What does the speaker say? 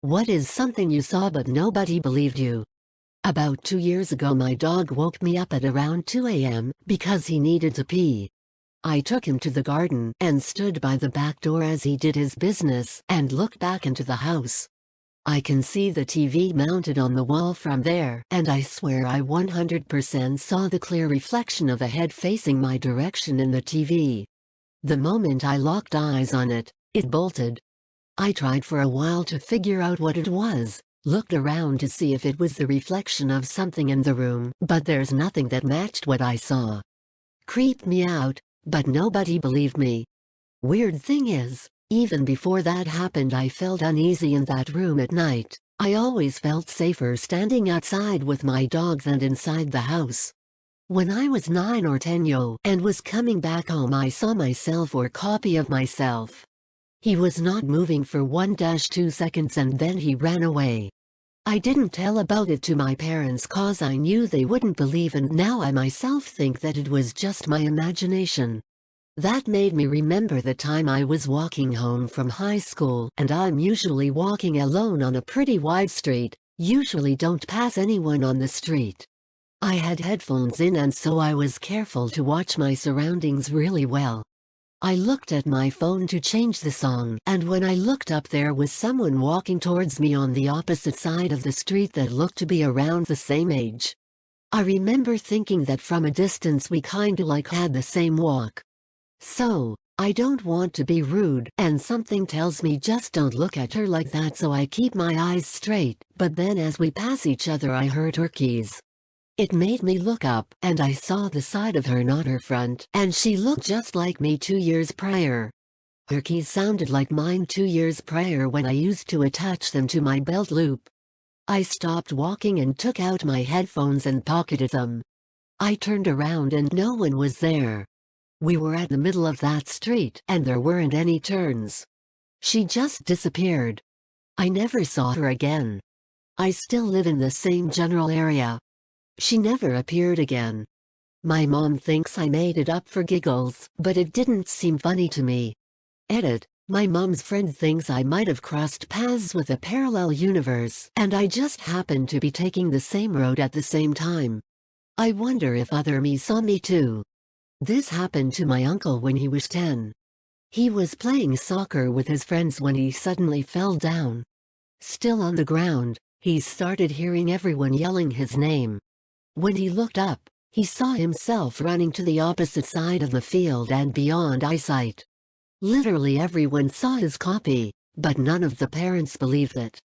What is something you saw but nobody believed you? About 2 years ago my dog woke me up at around 2 a.m. because he needed to pee. I took him to the garden and stood by the back door as he did his business and looked back into the house. I can see the TV mounted on the wall from there, and I swear I 100% saw the clear reflection of a head facing my direction in the TV. The moment I locked eyes on it, it bolted. I tried for a while to figure out what it was, looked around to see if it was the reflection of something in the room, but there's nothing that matched what I saw. Creeped me out, but nobody believed me. Weird thing is, even before that happened I felt uneasy in that room at night. I always felt safer standing outside with my dog than inside the house. When I was 9 or 10 and was coming back home I saw myself or copy of myself. He was not moving for 1-2 seconds and then he ran away. I didn't tell about it to my parents cause I knew they wouldn't believe, and now I myself think that it was just my imagination. That made me remember the time I was walking home from high school, and I'm usually walking alone on a pretty wide street, usually don't pass anyone on the street. I had headphones in and so I was careful to watch my surroundings really well. I looked at my phone to change the song, and when I looked up there was someone walking towards me on the opposite side of the street that looked to be around the same age. I remember thinking that from a distance we kinda like had the same walk. So, I don't want to be rude, and something tells me just don't look at her like that, so I keep my eyes straight, but then as we pass each other I heard her keys. It made me look up, and I saw the side of her, not her front, and she looked just like me 2 years prior. Her keys sounded like mine 2 years prior when I used to attach them to my belt loop. I stopped walking and took out my headphones and pocketed them. I turned around and no one was there. We were at the middle of that street, and there weren't any turns. She just disappeared. I never saw her again. I still live in the same general area. She never appeared again. My mom thinks I made it up for giggles, but it didn't seem funny to me. Edit. My mom's friend thinks I might have crossed paths with a parallel universe, and I just happened to be taking the same road at the same time. I wonder if other me saw me too. This happened to my uncle when he was 10. He was playing soccer with his friends when he suddenly fell down. Still on the ground, he started hearing everyone yelling his name. When he looked up, he saw himself running to the opposite side of the field and beyond eyesight. Literally everyone saw his copy, but none of the parents believed it.